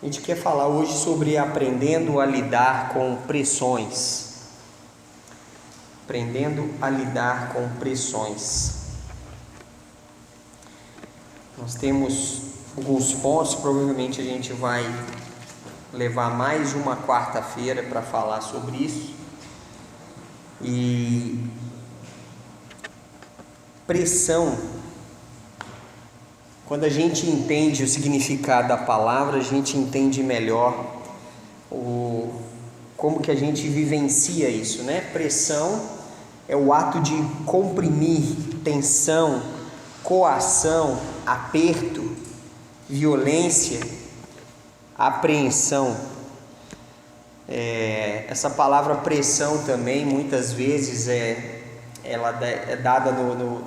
A gente quer falar hoje sobre aprendendo a lidar com pressões. Aprendendo a lidar com pressões. Nós temos alguns pontos, provavelmente a gente vai levar mais uma quarta-feira para falar sobre isso. E pressão, quando a gente entende o significado da palavra, a gente entende melhor como que a gente vivencia isso, né? Pressão é o ato de comprimir, tensão, coação, aperto, violência, apreensão. Essa palavra pressão também, muitas vezes, ela é dada no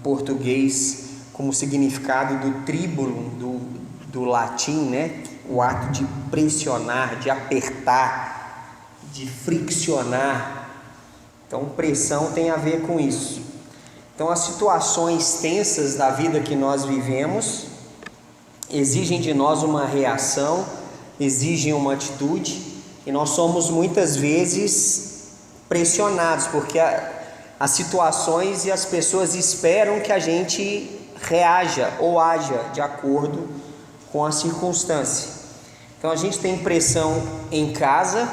português como significado do tríbulo do latim, né? O ato de pressionar, de apertar, de friccionar. Então, pressão tem a ver com isso. Então, as situações tensas da vida que nós vivemos exigem de nós uma reação, exigem uma atitude, e nós somos muitas vezes pressionados, porque as situações e as pessoas esperam que a gente reaja ou haja de acordo com a circunstância. Então a gente tem pressão em casa,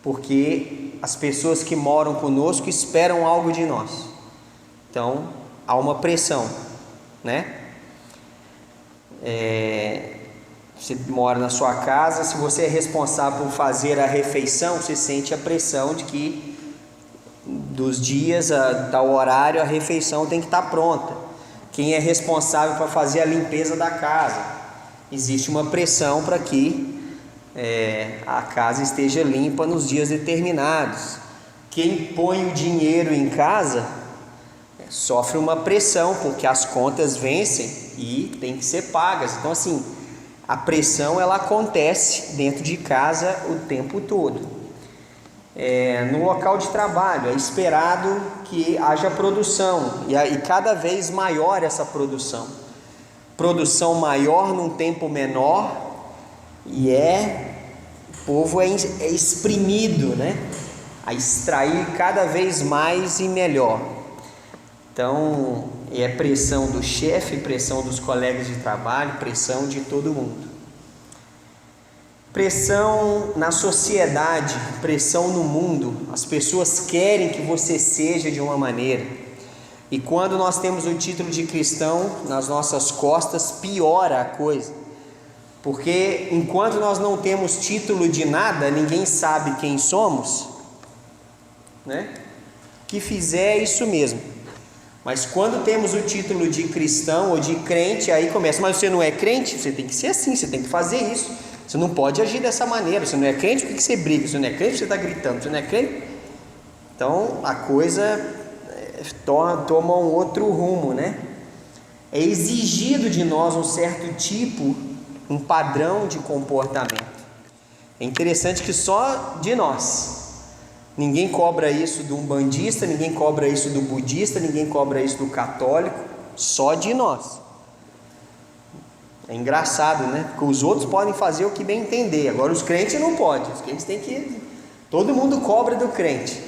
porque as pessoas que moram conosco esperam algo de nós. Então há uma pressão, né? Você mora na sua casa, se você é responsável por fazer a refeição, você sente a pressão de que dos dias, tal horário, a refeição tem que estar pronta. Quem é responsável para fazer a limpeza da casa, existe uma pressão para que a casa esteja limpa nos dias determinados. Quem põe o dinheiro em casa sofre uma pressão, porque as contas vencem e tem que ser pagas. Então, assim, a pressão ela acontece dentro de casa o tempo todo. No local de trabalho é esperado que haja produção e cada vez maior essa produção maior num tempo menor, e o povo é exprimido, né, a extrair cada vez mais e melhor. Então é pressão do chefe, pressão dos colegas de trabalho, pressão de todo mundo. Pressão na sociedade, pressão no mundo. As pessoas querem que você seja de uma maneira. E quando nós temos o título de cristão nas nossas costas, piora a coisa. Porque enquanto nós não temos título de nada, ninguém sabe quem somos, né? O que fizer é isso mesmo. Mas quando temos o título de cristão ou de crente, aí começa. Mas você não é crente? Você tem que ser assim, você tem que fazer isso. Você não pode agir dessa maneira. Você não é crente, por que você briga? Você não é crente, você está gritando. Você não é crente? Então a coisa toma um outro rumo, né? É exigido de nós um certo tipo, um padrão de comportamento. É interessante que só de nós. Ninguém cobra isso do umbandista, ninguém cobra isso do budista, ninguém cobra isso do católico. Só de nós. É engraçado, né? Porque os outros podem fazer o que bem entender. Agora os crentes não podem. Os crentes têm que... Todo mundo cobra do crente.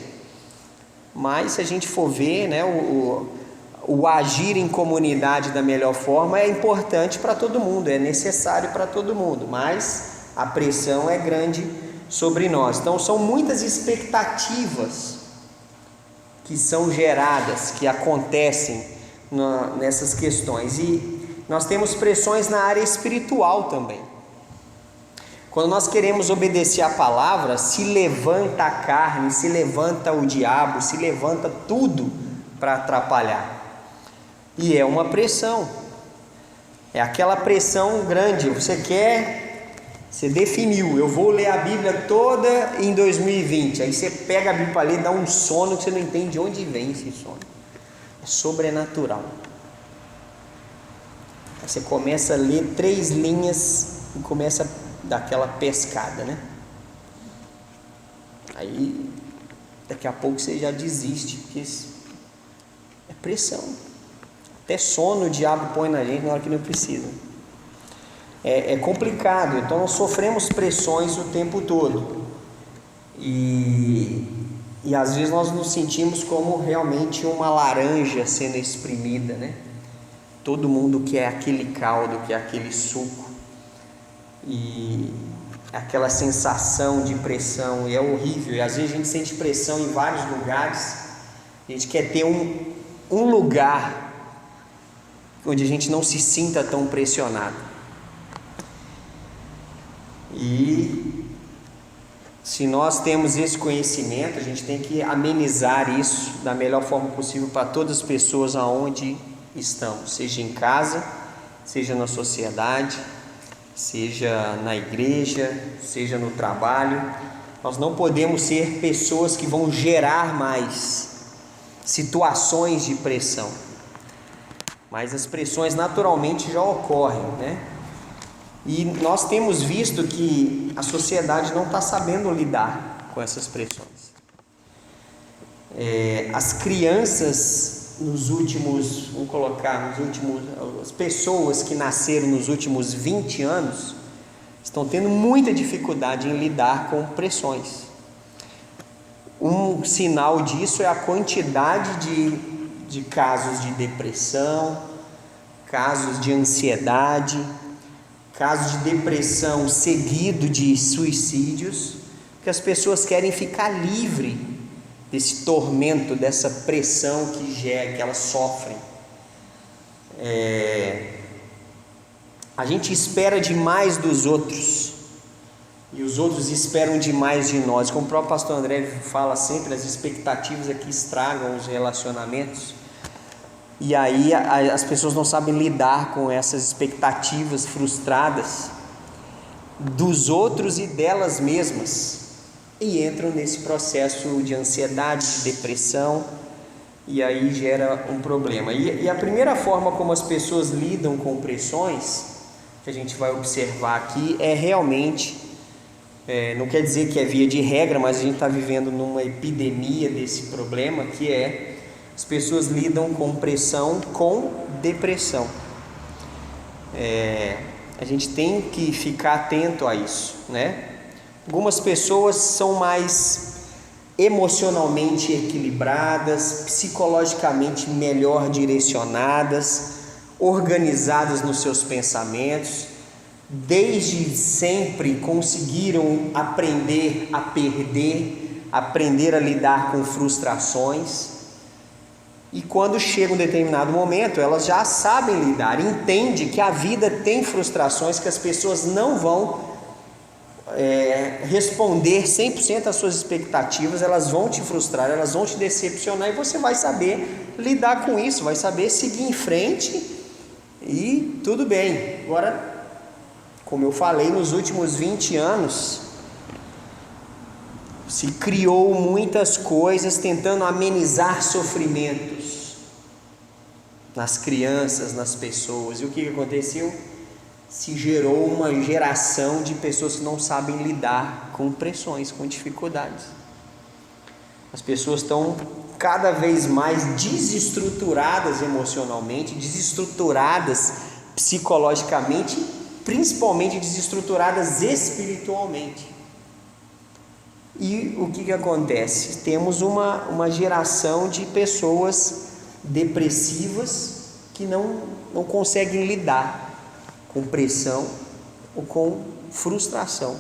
Mas se a gente for ver, né, o agir em comunidade da melhor forma é importante para todo mundo, é necessário para todo mundo. Mas a pressão é grande sobre nós. Então são muitas expectativas que são geradas, que acontecem nessas questões. E nós temos pressões na área espiritual também. Quando nós queremos obedecer a palavra, se levanta a carne, se levanta o diabo, se levanta tudo para atrapalhar. E é uma pressão. É aquela pressão grande. Você definiu, eu vou ler a Bíblia toda em 2020. Aí você pega a Bíblia para ler e dá um sono que você não entende de onde vem esse sono. É sobrenatural. Aí você começa a ler 3 linhas e começa a dar aquela pescada, né? Aí daqui a pouco você já desiste, porque é pressão. Até sono o diabo põe na gente na hora que não precisa. é complicado. Então nós sofremos pressões o tempo todo e às vezes nós nos sentimos como realmente uma laranja sendo espremida, né? Todo mundo quer aquele caldo, quer aquele suco, e aquela sensação de pressão, e é horrível. E às vezes a gente sente pressão em vários lugares. A gente quer ter um lugar onde a gente não se sinta tão pressionado. E se nós temos esse conhecimento, a gente tem que amenizar isso da melhor forma possível para todas as pessoas aonde estamos, seja em casa, seja na sociedade, seja na igreja, seja no trabalho. Nós não podemos ser pessoas que vão gerar mais situações de pressão, mas as pressões naturalmente já ocorrem, né? E nós temos visto que a sociedade não está sabendo lidar com essas pressões. As crianças as pessoas que nasceram nos últimos 20 anos estão tendo muita dificuldade em lidar com pressões. Um sinal disso é a quantidade de casos de depressão, casos de ansiedade, casos de depressão seguido de suicídios, que as pessoas querem ficar livre desse tormento, dessa pressão que elas sofrem. A gente espera demais dos outros e os outros esperam demais de nós. Como o próprio pastor André fala sempre, as expectativas é que estragam os relacionamentos. E aí as pessoas não sabem lidar com essas expectativas frustradas dos outros e delas mesmas, e entram nesse processo de ansiedade, de depressão, e aí gera um problema. E a primeira forma como as pessoas lidam com pressões, que a gente vai observar aqui, é realmente, não quer dizer que é via de regra, mas a gente está vivendo numa epidemia desse problema, que é: as pessoas lidam com pressão com depressão. A gente tem que ficar atento a isso, né? Algumas pessoas são mais emocionalmente equilibradas, psicologicamente melhor direcionadas, organizadas nos seus pensamentos, desde sempre conseguiram aprender a perder, aprender a lidar com frustrações. E quando chega um determinado momento, elas já sabem lidar, entendem que a vida tem frustrações, que as pessoas não vão responder 100% às suas expectativas, elas vão te frustrar, elas vão te decepcionar, e você vai saber lidar com isso, vai saber seguir em frente e tudo bem. Agora, como eu falei, nos últimos 20 anos se criou muitas coisas tentando amenizar sofrimentos nas crianças, nas pessoas. E o que aconteceu? Se gerou uma geração de pessoas que não sabem lidar com pressões, com dificuldades. As pessoas estão cada vez mais desestruturadas emocionalmente, desestruturadas psicologicamente, principalmente desestruturadas espiritualmente. E o que acontece? Temos uma geração de pessoas depressivas que não conseguem lidar com pressão ou com frustração.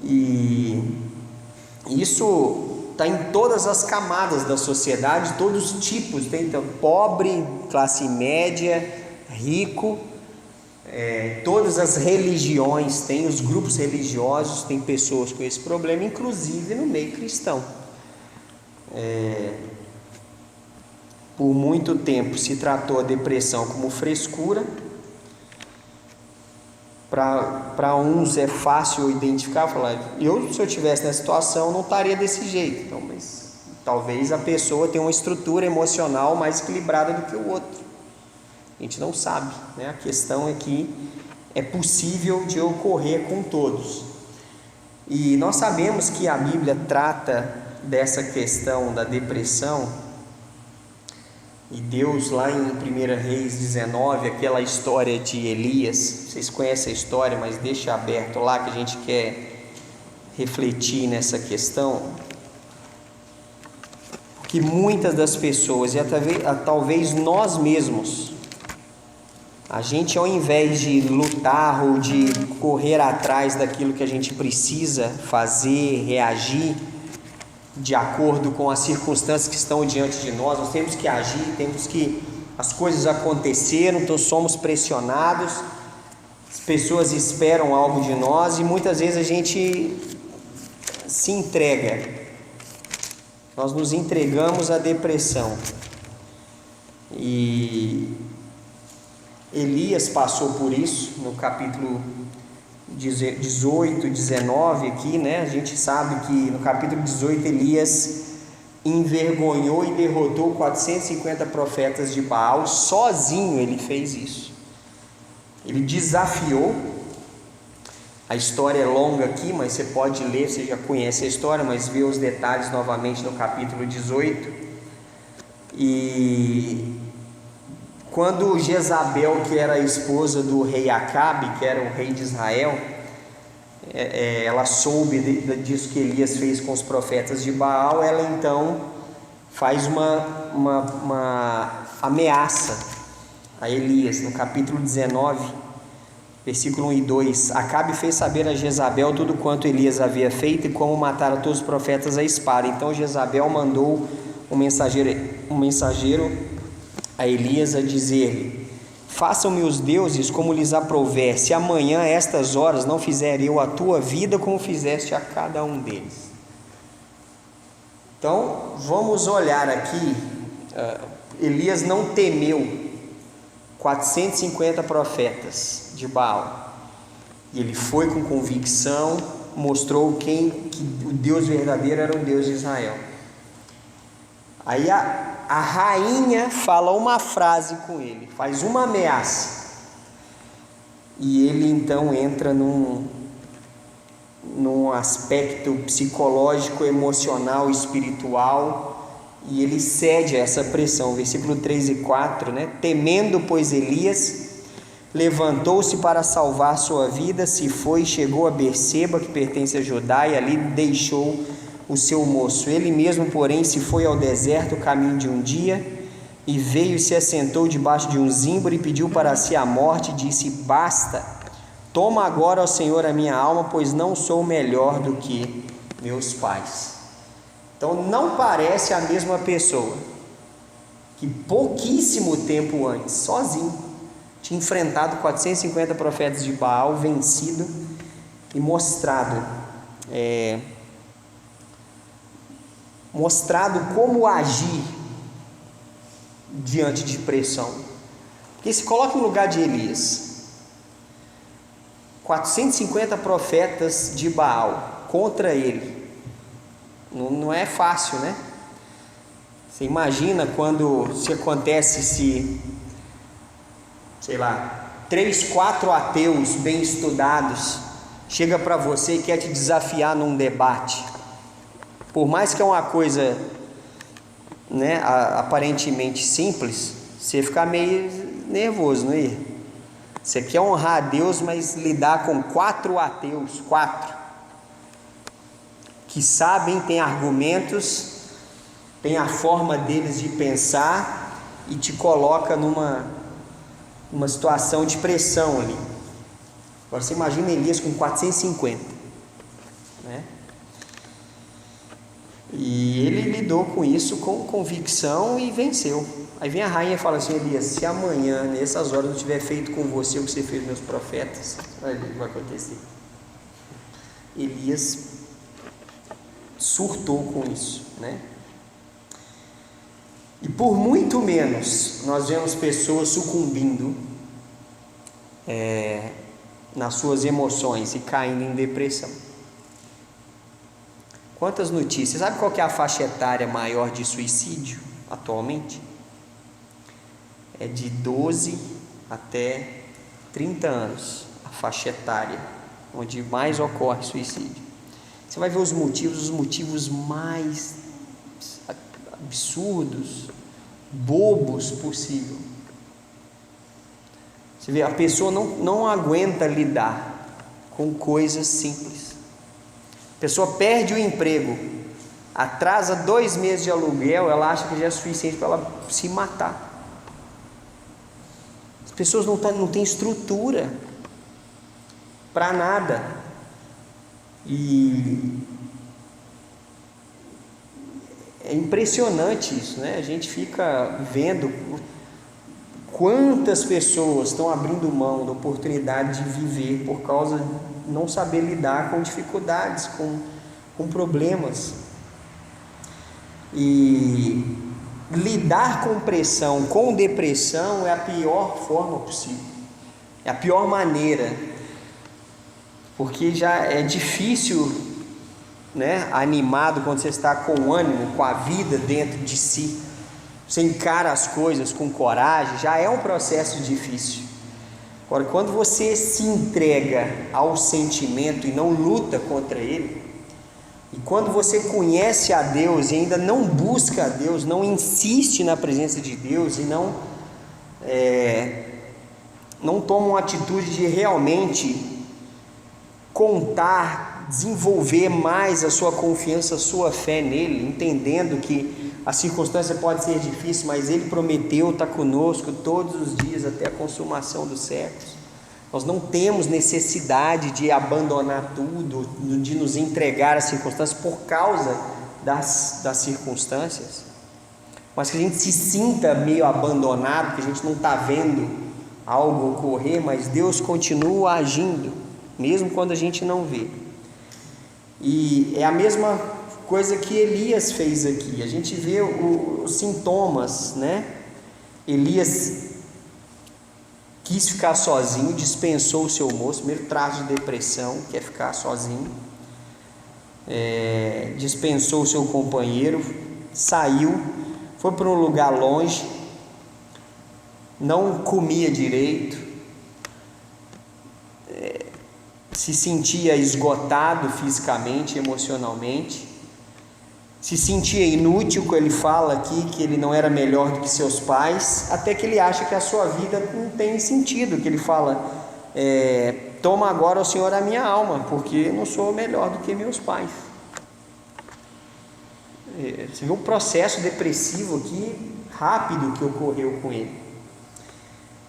E isso está em todas as camadas da sociedade, todos os tipos, tem então, pobre, classe média, rico, todas as religiões, tem os grupos religiosos, tem pessoas com esse problema, inclusive no meio cristão. Por muito tempo se tratou a depressão como frescura. Para uns é fácil identificar, falar: se eu estivesse nessa situação não estaria desse jeito. Então, mas talvez a pessoa tenha uma estrutura emocional mais equilibrada do que o outro. A gente não sabe, né? A questão é que é possível de ocorrer com todos. E nós sabemos que a Bíblia trata dessa questão da depressão E Deus, lá em 1 Reis 19, aquela história de Elias, vocês conhecem a história, mas deixa aberto lá que a gente quer refletir nessa questão. Que muitas das pessoas, e talvez nós mesmos, a gente, ao invés de lutar ou de correr atrás daquilo que a gente precisa fazer, reagir de acordo com as circunstâncias que estão diante de nós temos que agir, temos que, as coisas aconteceram, então somos pressionados, as pessoas esperam algo de nós e muitas vezes a gente se entrega. Nós nos entregamos à depressão. E Elias passou por isso no capítulo 18, 19 aqui, né? A gente sabe que no capítulo 18 Elias envergonhou e derrotou 450 profetas de Baal. Sozinho ele fez isso. Ele desafiou. A história é longa aqui, mas você pode ler, você já conhece a história, mas vê os detalhes novamente no capítulo 18. E quando Jezabel, que era a esposa do rei Acabe, que era o rei de Israel, ela soube disso que Elias fez com os profetas de Baal, ela então faz uma ameaça a Elias, no capítulo 19, versículo 1 e 2. Acabe fez saber a Jezabel tudo quanto Elias havia feito e como matara todos os profetas à espada. Então Jezabel mandou um mensageiro a Elias a dizer-lhe: façam-me os deuses como lhes aprouver, se amanhã a estas horas não fizer eu a tua vida como fizeste a cada um deles. Então vamos olhar aqui. Elias não temeu 450 profetas de Baal, e ele foi com convicção, mostrou que o Deus verdadeiro era o Deus de Israel. Aí a rainha fala uma frase com ele, faz uma ameaça, e ele então entra num aspecto psicológico, emocional, espiritual, e ele cede a essa pressão. Versículo 3 e 4, né? Temendo, pois, Elias levantou-se para salvar sua vida, se foi e chegou a Berseba, que pertence a Judá, e ali deixou o seu moço. Ele mesmo, porém, se foi ao deserto, caminho de um dia, e veio e se assentou debaixo de um zimbro e pediu para si a morte, e disse: basta, toma agora, ó Senhor, a minha alma, pois não sou melhor do que meus pais. Então não parece a mesma pessoa que pouquíssimo tempo antes, sozinho, tinha enfrentado 450 profetas de Baal, vencido e mostrado como agir diante de pressão. Porque se coloca no lugar de Elias, 450 profetas de Baal contra ele, não é fácil, né? Você imagina se acontece, sei lá, 3, 4 ateus bem estudados chega para você e quer te desafiar num debate. Por mais que é uma coisa, né, aparentemente simples, você fica meio nervoso, não é? Você quer honrar a Deus, mas lidar com 4 ateus, 4 que sabem, têm argumentos, tem a forma deles de pensar e te coloca numa situação de pressão ali. Agora você imagina Elias com 450, né? E ele lidou com isso com convicção e venceu. Aí vem a rainha e fala assim: Elias, se amanhã, nessas horas, eu tiver feito com você o que você fez com meus profetas, olha o que vai acontecer. Elias surtou com isso, né? E por muito menos nós vemos pessoas sucumbindo nas suas emoções e caindo em depressão. Quantas notícias? Sabe qual que é a faixa etária maior de suicídio atualmente? É de 12 até 30 anos, a faixa etária onde mais ocorre suicídio. Você vai ver os motivos mais absurdos, bobos possível. Você vê, a pessoa não aguenta lidar com coisas simples. A pessoa perde o emprego, atrasa 2 meses de aluguel, ela acha que já é suficiente para ela se matar. As pessoas não têm estrutura para nada. E é impressionante isso, né? A gente fica vendo quantas pessoas estão abrindo mão da oportunidade de viver por causa de não saber lidar com dificuldades, com problemas. E lidar com pressão, com depressão, é a pior forma possível, é a pior maneira, porque já é difícil, né, animado quando você está com ânimo, com a vida dentro de si, você encara as coisas com coragem, já é um processo difícil. Agora, quando você se entrega ao sentimento e não luta contra ele, e quando você conhece a Deus e ainda não busca a Deus, não insiste na presença de Deus e não toma uma atitude de realmente contar, desenvolver mais a sua confiança, a sua fé nele, entendendo que a circunstância pode ser difícil, mas ele prometeu estar conosco todos os dias até a consumação dos séculos. Nós não temos necessidade de abandonar tudo, de nos entregar às circunstâncias por causa das circunstâncias, mas que a gente se sinta meio abandonado, que a gente não está vendo algo ocorrer, mas Deus continua agindo, mesmo quando a gente não vê. E é a mesma coisa que Elias fez aqui. A gente vê os sintomas, né? Elias quis ficar sozinho, dispensou o seu moço, primeiro traço de depressão, quer ficar sozinho, dispensou o seu companheiro, saiu, foi para um lugar longe, não comia direito, se sentia esgotado fisicamente, emocionalmente, se sentia inútil, como ele fala aqui, que ele não era melhor do que seus pais, até que ele acha que a sua vida não tem sentido, que ele fala, toma agora o Senhor a minha alma, porque eu não sou melhor do que meus pais. Você vê um processo depressivo aqui, rápido, que ocorreu com ele.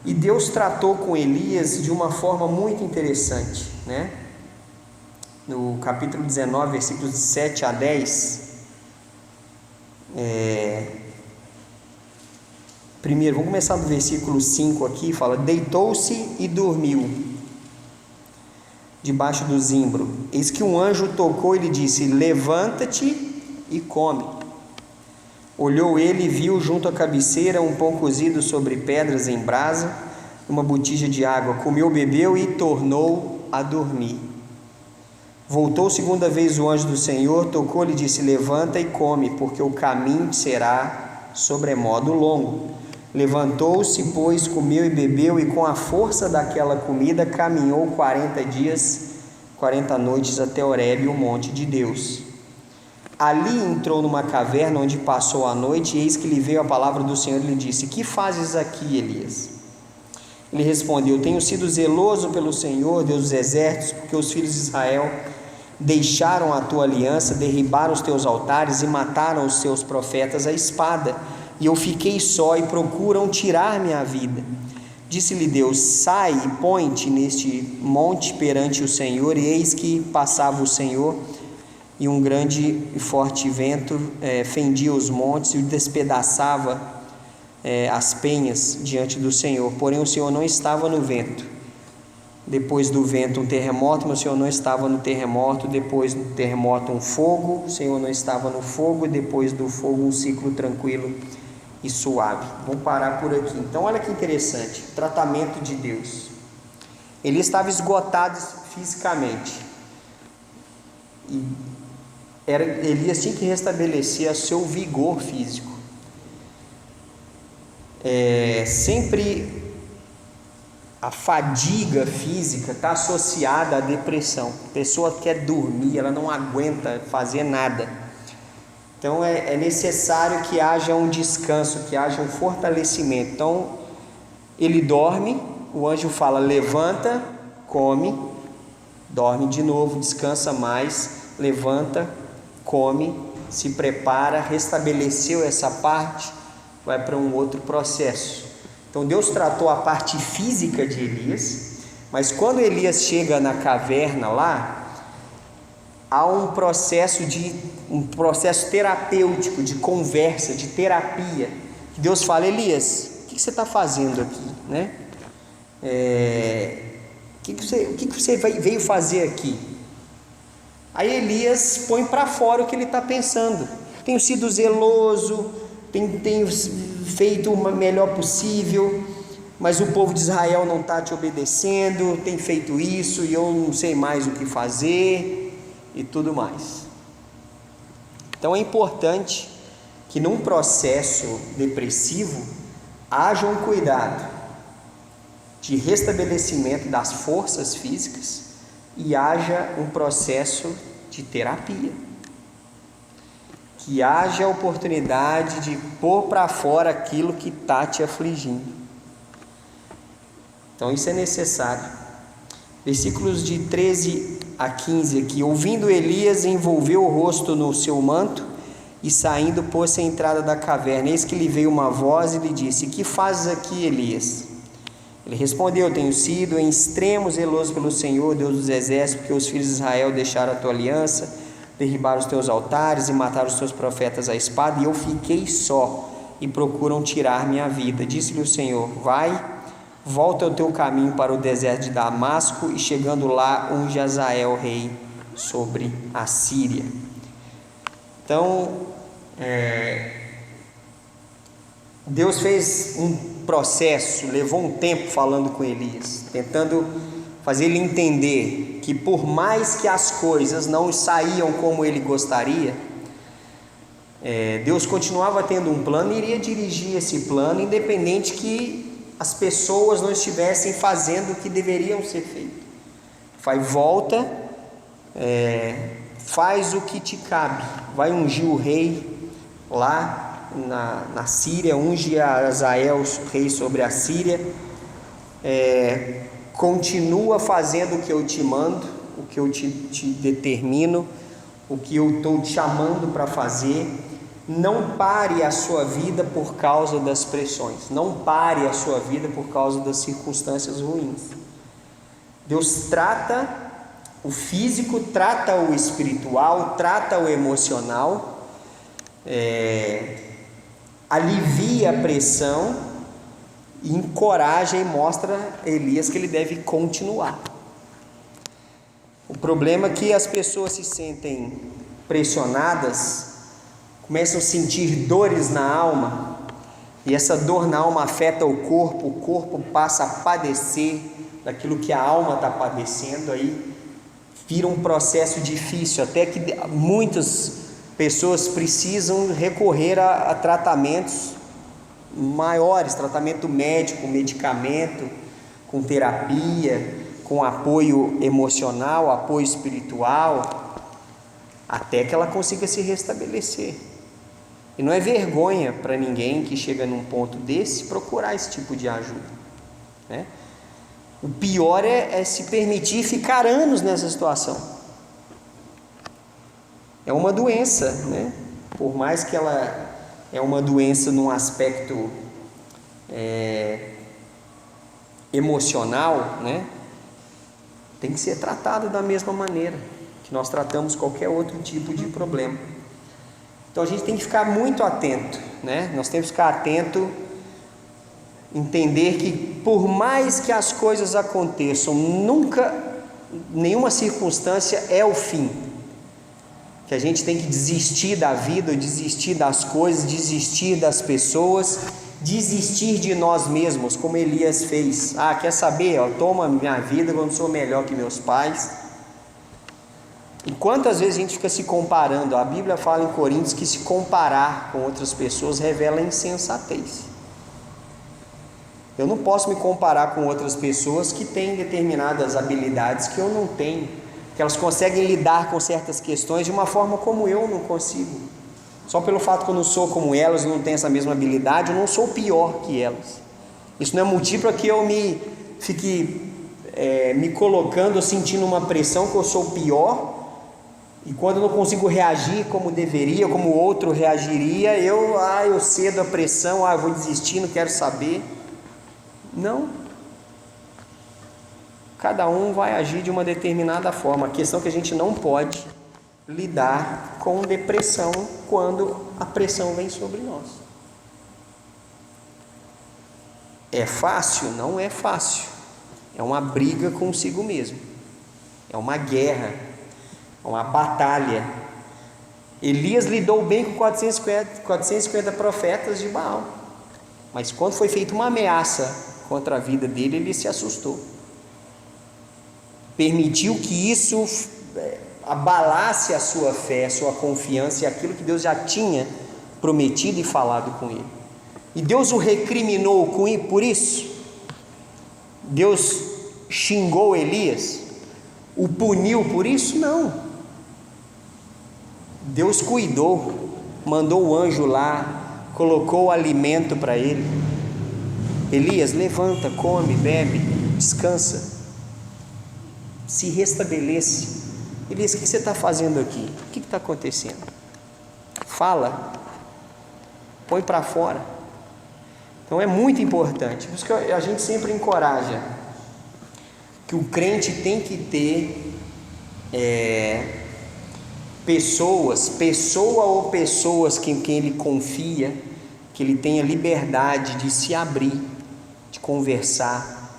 E Deus tratou com Elias de uma forma muito interessante, né? No capítulo 19, versículos de 7 a 10, primeiro, vamos começar do versículo 5 aqui, fala: deitou-se e dormiu debaixo do zimbro, eis que um anjo tocou e lhe disse: levanta-te e come. Olhou ele e viu junto à cabeceira um pão cozido sobre pedras em brasa, uma botija de água. Comeu, bebeu e tornou a dormir. Voltou segunda vez o anjo do Senhor, tocou-lhe e disse: levanta e come, porque o caminho será sobremodo longo. Levantou-se, pois, comeu e bebeu, e com a força daquela comida caminhou 40 dias, 40 noites até Horebe, o monte de Deus. Ali entrou numa caverna onde passou a noite, e eis que lhe veio a palavra do Senhor e lhe disse: que fazes aqui, Elias? Ele respondeu: tenho sido zeloso pelo Senhor, Deus dos exércitos, porque os filhos de Israel deixaram a tua aliança, derribaram os teus altares e mataram os teus profetas à espada, e eu fiquei só e procuram tirar minha vida. Disse-lhe Deus: sai e põe-te neste monte perante o Senhor. E eis que passava o Senhor, e um grande e forte vento fendia os montes e despedaçava as penhas diante do Senhor. Porém o Senhor não estava no vento. Depois do vento um terremoto, mas o Senhor não estava no terremoto. Depois do terremoto um fogo, o Senhor não estava no fogo. Depois do fogo um ciclo tranquilo e suave. Vamos parar por aqui. Então olha que interessante, o tratamento de Deus. Ele estava esgotado fisicamente, e Elias tinha que restabelecer o seu vigor físico. Sempre a fadiga física está associada à depressão. A pessoa quer dormir, ela não aguenta fazer nada. Então é necessário que haja um descanso, que haja um fortalecimento. Então ele dorme, o anjo fala: levanta, come, dorme de novo, descansa mais, levanta, come, se prepara, restabeleceu essa parte, vai para um outro processo. Então Deus tratou a parte física de Elias, mas quando Elias chega na caverna lá, há um processo terapêutico, de conversa, de terapia, que Deus fala: Elias, o que você está fazendo aqui, né? O que você veio fazer aqui? Aí Elias põe para fora o que ele está pensando: tenho sido zeloso, tenho feito o melhor possível, mas o povo de Israel não está te obedecendo, tem feito isso e eu não sei mais o que fazer e tudo mais. Então é importante que num processo depressivo haja um cuidado de restabelecimento das forças físicas e haja um processo de terapia, que haja a oportunidade de pôr para fora aquilo que está te afligindo. Então isso é necessário. Versículos de 13 a 15 aqui: ouvindo Elias, envolveu o rosto no seu manto e saindo pôs-se à entrada da caverna. Eis que lhe veio uma voz e lhe disse: que fazes aqui, Elias? Ele respondeu: tenho sido em extremo zeloso pelo Senhor, Deus dos exércitos, porque os filhos de Israel deixaram a tua aliança, derribaram os teus altares e mataram os teus profetas à espada, e eu fiquei só, e procuram tirar minha vida. Disse-lhe o Senhor: vai, volta o teu caminho para o deserto de Damasco, e chegando lá, unge Azael rei sobre a Síria. Então, Deus fez um processo, levou um tempo falando com Elias, tentando fazer ele entender que por mais que as coisas não saíam como ele gostaria, Deus continuava tendo um plano e iria dirigir esse plano, independente que as pessoas não estivessem fazendo o que deveriam ser feito. Volta, faz o que te cabe, vai ungir o rei lá na Síria, unge a Azael rei sobre a Síria, continua fazendo o que eu te mando, o que eu te determino, o que eu estou te chamando para fazer. Não pare a sua vida por causa das pressões, não pare a sua vida por causa das circunstâncias ruins. Deus trata o físico, trata o espiritual, trata o emocional, alivia a pressão e encoraja e mostra a Elias que ele deve continuar. O problema é que as pessoas se sentem pressionadas, começam a sentir dores na alma, e essa dor na alma afeta o corpo passa a padecer daquilo que a alma está padecendo, aí vira um processo difícil, até que muitas pessoas precisam recorrer a tratamentos maiores, tratamento médico, medicamento, com terapia, com apoio emocional, apoio espiritual, até que ela consiga se restabelecer. E não é vergonha para ninguém que chega num ponto desse procurar esse tipo de ajuda, né? O pior é se permitir ficar anos nessa situação. É uma doença, né? Por mais que ela é uma doença num aspecto emocional, né? Tem que ser tratado da mesma maneira que nós tratamos qualquer outro tipo de problema. Então a gente tem que ficar muito atento, né? Nós temos que ficar atento, entender que por mais que as coisas aconteçam, nunca, nenhuma circunstância é o fim. Que a gente tem que desistir da vida, desistir das coisas, desistir das pessoas, desistir de nós mesmos, como Elias fez. Quer saber? Toma minha vida, eu não sou melhor que meus pais. E quantas vezes a gente fica se comparando? A Bíblia fala em Coríntios que se comparar com outras pessoas revela insensatez. Eu não posso me comparar com outras pessoas que têm determinadas habilidades que eu não tenho, que elas conseguem lidar com certas questões de uma forma como eu não consigo. Só pelo fato que eu não sou como elas, não tenho essa mesma habilidade, eu não sou pior que elas. Isso não é motivo para que eu fique me colocando, sentindo uma pressão que eu sou pior, e quando eu não consigo reagir como deveria, como o outro reagiria, eu cedo a pressão, eu vou desistir, não quero saber. Não. Cada um vai agir de uma determinada forma. A questão é que a gente não pode lidar com depressão quando a pressão vem sobre nós. É fácil? Não é fácil. É uma briga consigo mesmo. É uma guerra. É uma batalha. Elias lidou bem com 450 profetas de Baal. Mas quando foi feita uma ameaça contra a vida dele, ele se assustou. Permitiu que isso abalasse a sua fé, a sua confiança e aquilo que Deus já tinha prometido e falado com ele. E Deus o recriminou por isso? Deus xingou Elias? O puniu por isso? Não. Deus cuidou, mandou o anjo lá, colocou o alimento para ele. Elias, levanta, come, bebe, descansa, se restabelece. Elias, o que você está fazendo aqui? O que está acontecendo? Fala, põe para fora. Então é muito importante, por isso que a gente sempre encoraja que o crente tem que ter pessoas em quem ele confia, que ele tenha liberdade de se abrir, de conversar,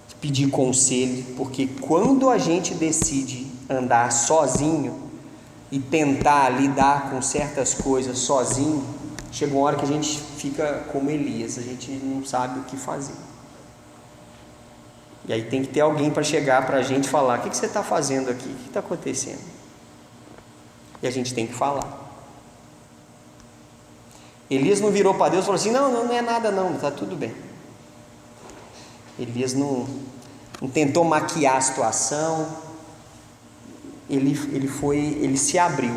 de pedir conselho, porque quando a gente decide andar sozinho e tentar lidar com certas coisas sozinho, chega uma hora que a gente fica como Elias, a gente não sabe o que fazer. E aí tem que ter alguém para chegar para a gente e falar: o que você está fazendo aqui? O que está acontecendo? E a gente tem que falar. Elias não virou para Deus e falou assim: não é nada não, está tudo bem. Elias não tentou maquiar a situação, ele se abriu.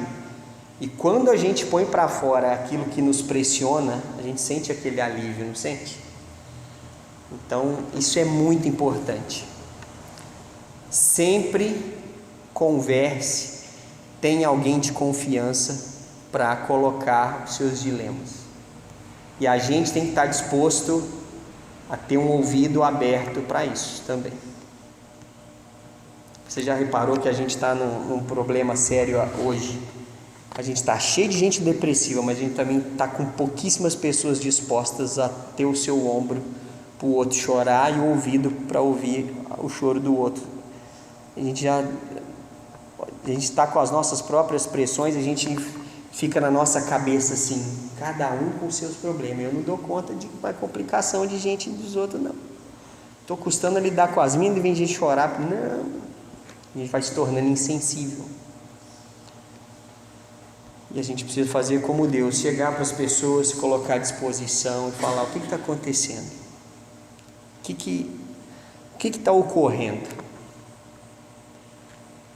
E quando a gente põe para fora aquilo que nos pressiona, a gente sente aquele alívio, não sente? Então isso é muito importante. Sempre converse, tenha alguém de confiança para colocar os seus dilemas. E a gente tem que estar disposto a ter um ouvido aberto para isso também. Você já reparou que a gente está num problema sério hoje? A gente está cheio de gente depressiva, mas a gente também está com pouquíssimas pessoas dispostas a ter o seu ombro para o outro chorar e o ouvido para ouvir o choro do outro. A gente está com as nossas próprias pressões, a gente fica na nossa cabeça assim, cada um com os seus problemas. Eu não dou conta de uma complicação de gente dos outros, não. Estou custando a lidar com as minhas e vem gente chorar. Não, a gente vai se tornando insensível. E a gente precisa fazer como Deus, chegar para as pessoas, se colocar à disposição e falar: o que está acontecendo? O que está ocorrendo?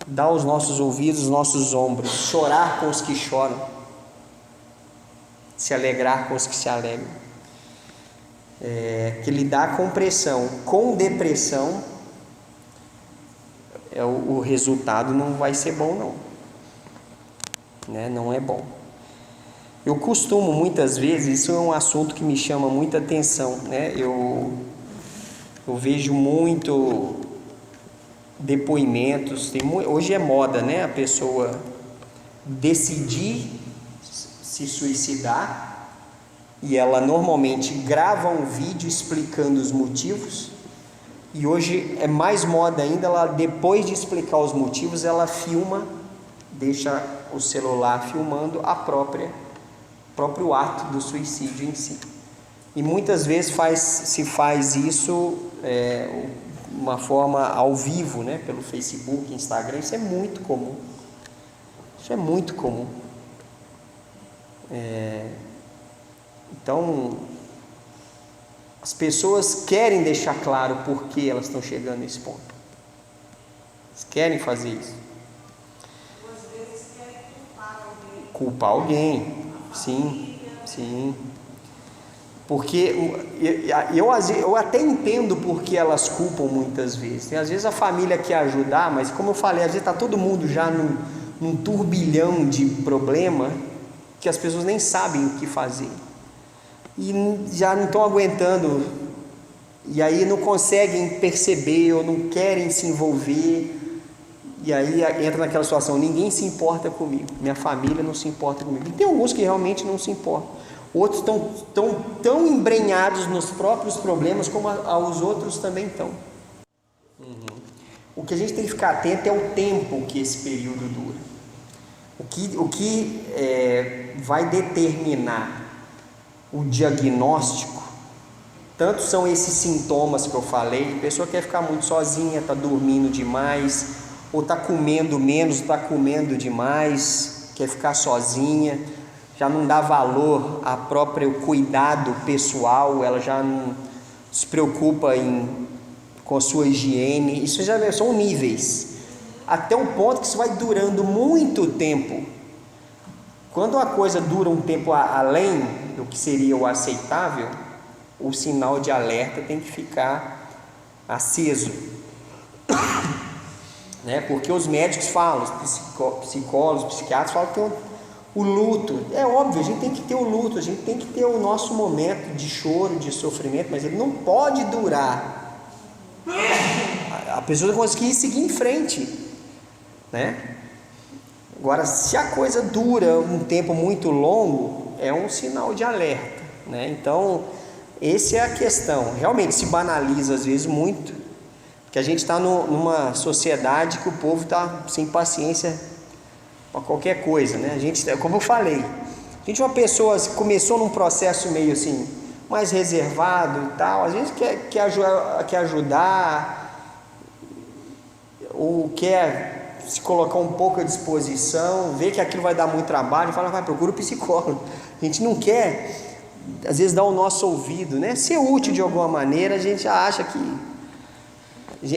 Dar os nossos ouvidos, os nossos ombros, chorar com os que choram, se alegrar com os que se alegram. Que lidar com pressão, com depressão, o resultado não vai ser bom não, né? Não é bom. Eu costumo muitas vezes, isso é um assunto que me chama muita atenção, né? Eu vejo muito depoimentos, hoje é moda, né? A pessoa decidir se suicidar e ela normalmente grava um vídeo explicando os motivos, e hoje é mais moda ainda, ela, depois de explicar os motivos, ela filma, deixa o celular filmando próprio ato do suicídio em si. E muitas vezes se faz isso uma forma ao vivo, né? Pelo Facebook, Instagram. Isso é muito comum. Então, as pessoas querem deixar claro por que elas estão chegando nesse ponto. Elas querem fazer isso. Às vezes querem culpar alguém. Culpar alguém. Sim, sim. Porque eu até entendo porque elas culpam muitas vezes. Às vezes a família quer ajudar, mas como eu falei, às vezes está todo mundo já num turbilhão de problema que as pessoas nem sabem o que fazer. E já não estão aguentando. E aí não conseguem perceber ou não querem se envolver. E aí entra naquela situação, ninguém se importa comigo, minha família não se importa comigo. E tem alguns que realmente não se importam. Outros estão tão embrenhados nos próprios problemas como os outros também estão. O que a gente tem que ficar atento é o tempo que esse período dura. O que vai determinar o diagnóstico, tanto são esses sintomas que eu falei, a pessoa quer ficar muito sozinha, está dormindo demais, ou está comendo menos, está comendo demais, quer ficar sozinha, já não dá valor ao próprio cuidado pessoal, ela já não se preocupa com a sua higiene. Isso já são níveis, até um ponto que isso vai durando muito tempo. Quando a coisa dura um tempo além do que seria o aceitável, o sinal de alerta tem que ficar aceso. Porque os médicos falam, os psicólogos, psiquiatras falam que tem o luto. É óbvio, a gente tem que ter o luto, a gente tem que ter o nosso momento de choro, de sofrimento, mas ele não pode durar. A pessoa tem que conseguir seguir em frente, Agora, se a coisa dura um tempo muito longo, é um sinal de alerta, Então, essa é a questão. Realmente se banaliza às vezes muito, que a gente está numa sociedade que o povo está sem paciência para qualquer coisa, A gente, como eu falei, a gente é uma pessoa que começou num processo meio assim, mais reservado e tal, às vezes quer ajudar, ou quer se colocar um pouco à disposição, vê que aquilo vai dar muito trabalho e fala, vai, procura o psicólogo. A gente não quer, às vezes, dar o nosso ouvido, Ser útil de alguma maneira, a gente já acha que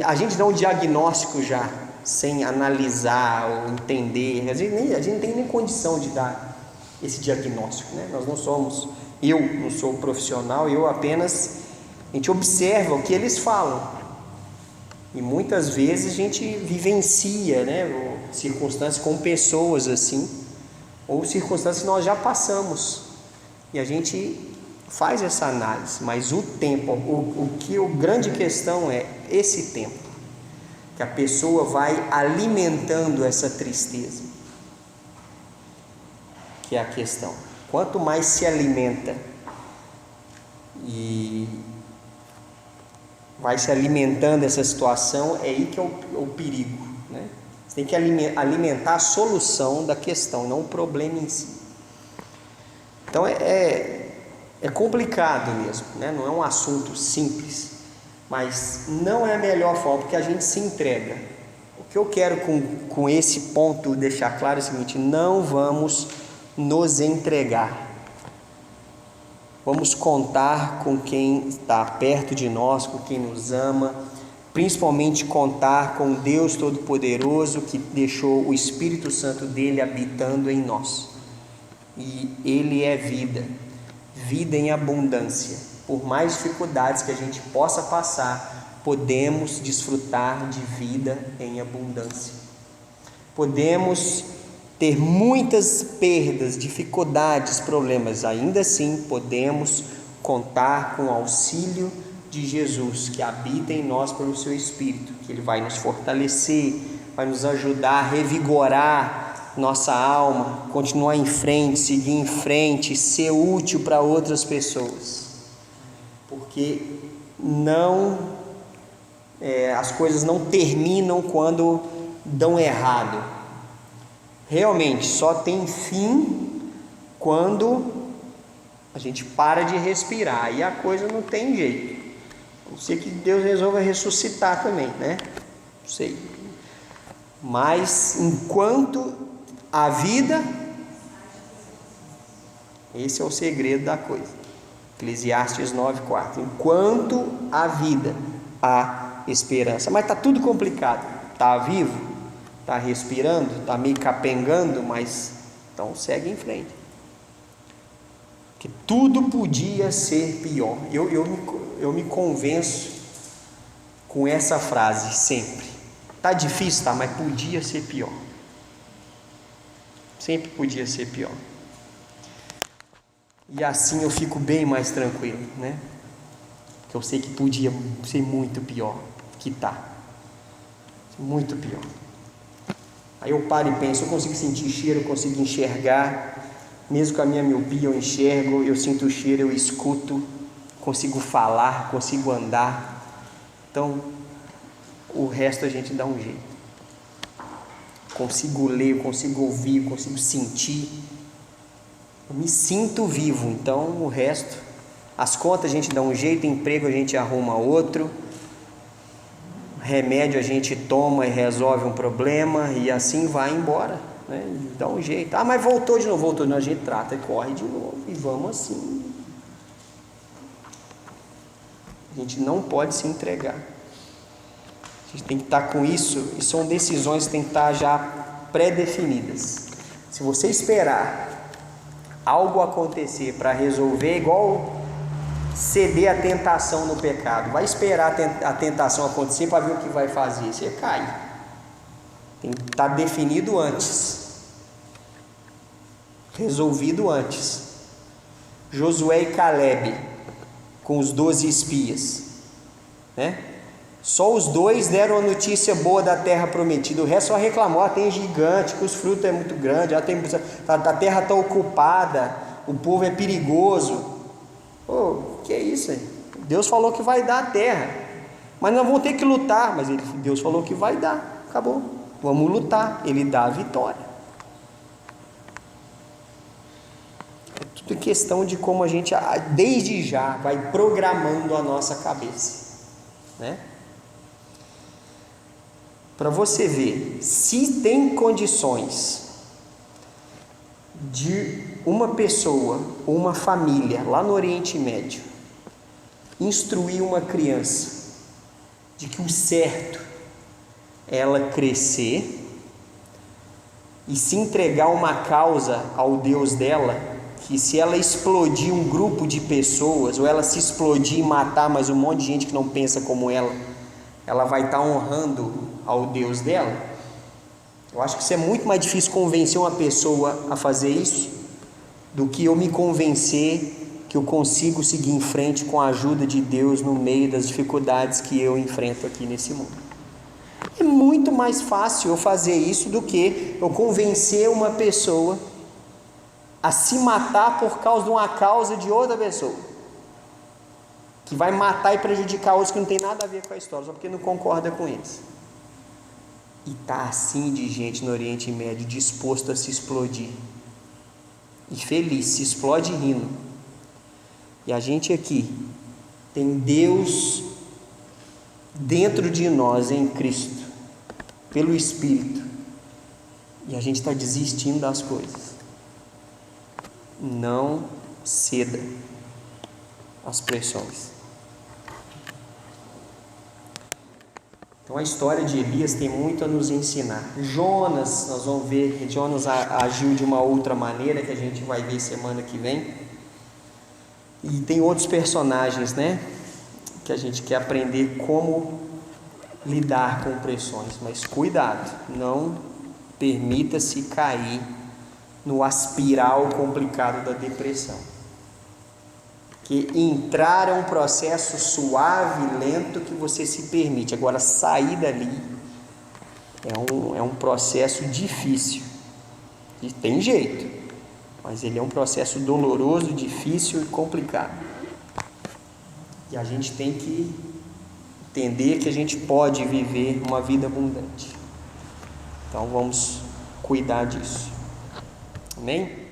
a gente dá um diagnóstico já, sem analisar ou entender. A gente não tem nem condição de dar esse diagnóstico, Nós não somos, eu não sou profissional, a gente observa o que eles falam. E muitas vezes a gente vivencia, circunstâncias com pessoas assim, ou circunstâncias que nós já passamos. E a gente faz essa análise, mas o tempo, a grande questão é esse tempo, que a pessoa vai alimentando essa tristeza, que é a questão. Quanto mais se alimenta e vai se alimentando essa situação, é aí que é o perigo, Você tem que alimentar a solução da questão, não o problema em si. Então é complicado mesmo, Não é um assunto simples, mas não é a melhor forma, porque a gente se entrega. O que eu quero com esse ponto deixar claro é o seguinte: não vamos nos entregar. Vamos contar com quem está perto de nós, com quem nos ama, principalmente contar com Deus Todo-Poderoso, que deixou o Espírito Santo dele habitando em nós. E Ele é vida em abundância. Por mais dificuldades que a gente possa passar, podemos desfrutar de vida em abundância. Podemos ter muitas perdas, dificuldades, problemas, ainda assim podemos contar com o auxílio de Jesus, que habita em nós pelo seu Espírito, que Ele vai nos fortalecer, vai nos ajudar a revigorar nossa alma, continuar em frente, seguir em frente, ser útil para outras pessoas, porque as coisas não terminam quando dão errado. Realmente só tem fim quando a gente para de respirar, e a coisa não tem jeito. Não sei que Deus resolva ressuscitar também, Não sei. Mas enquanto a vida, esse é o segredo da coisa. Eclesiastes 9:4. Enquanto há vida, há esperança. Mas está tudo complicado. Está vivo, está respirando, está meio capengando, mas então segue em frente. Que tudo podia ser pior. Eu me convenço com essa frase sempre. Tá difícil, tá, mas podia ser pior. Sempre podia ser pior. E assim eu fico bem mais tranquilo, né? Porque eu sei que podia ser muito pior que tá. Muito pior. Aí eu paro e penso, eu consigo sentir cheiro, eu consigo enxergar. Mesmo com a minha miopia eu enxergo, eu sinto o cheiro, eu escuto, consigo falar, consigo andar. Então, o resto a gente dá um jeito. Consigo ler, eu consigo ouvir, eu consigo sentir. Eu me sinto vivo, então o resto, as contas a gente dá um jeito, emprego a gente arruma outro, remédio a gente toma e resolve um problema e assim vai embora, né? E dá um jeito. Ah, mas voltou de novo, a gente trata e corre de novo e vamos assim. A gente não pode se entregar. A gente tem que estar com isso, e são decisões que tem que estar já pré-definidas. Se você esperar algo acontecer para resolver, igual ceder à tentação no pecado, vai esperar a tentação acontecer para ver o que vai fazer, você cai. Tem que estar definido antes, resolvido antes. Josué e Caleb com os 12 espias, né? Só os dois deram a notícia boa da terra prometida, o resto só reclamou, tem gigante, que os frutos é muito grande, a terra está ocupada, o povo é perigoso. Que é isso aí? Deus falou que vai dar a terra, mas nós vamos ter que lutar, mas Deus falou que vai dar, acabou, vamos lutar, Ele dá a vitória. É tudo questão de como a gente, desde já, vai programando a nossa cabeça, né? Para você ver, se tem condições de uma pessoa ou uma família lá no Oriente Médio instruir uma criança de que o certo é ela crescer e se entregar uma causa ao Deus dela, que se ela explodir um grupo de pessoas, ou ela se explodir e matar mais um monte de gente que não pensa como ela vai estar honrando ao Deus dela. Eu acho que isso é muito mais difícil, convencer uma pessoa a fazer isso, do que eu me convencer que eu consigo seguir em frente com a ajuda de Deus no meio das dificuldades que eu enfrento aqui nesse mundo. É muito mais fácil eu fazer isso do que eu convencer uma pessoa a se matar por causa de uma causa de outra pessoa, que vai matar e prejudicar outros que não tem nada a ver com a história, só porque não concorda com eles. E tá assim de gente no Oriente Médio disposto a se explodir, e feliz, se explode rindo. E a gente aqui tem Deus dentro de nós em Cristo, pelo Espírito, e a gente está desistindo das coisas. Não ceda às pressões. Então a história de Elias tem muito a nos ensinar. Jonas, nós vamos ver que Jonas agiu de uma outra maneira, que a gente vai ver semana que vem. E tem outros personagens, né, que a gente quer aprender como lidar com pressões. Mas cuidado, não permita-se cair no aspiral complicado da depressão. Que entrar é um processo suave, lento, que você se permite. Agora, sair dali é um processo difícil. E tem jeito, mas ele é um processo doloroso, difícil e complicado. E a gente tem que entender que a gente pode viver uma vida abundante. Então, vamos cuidar disso. Amém?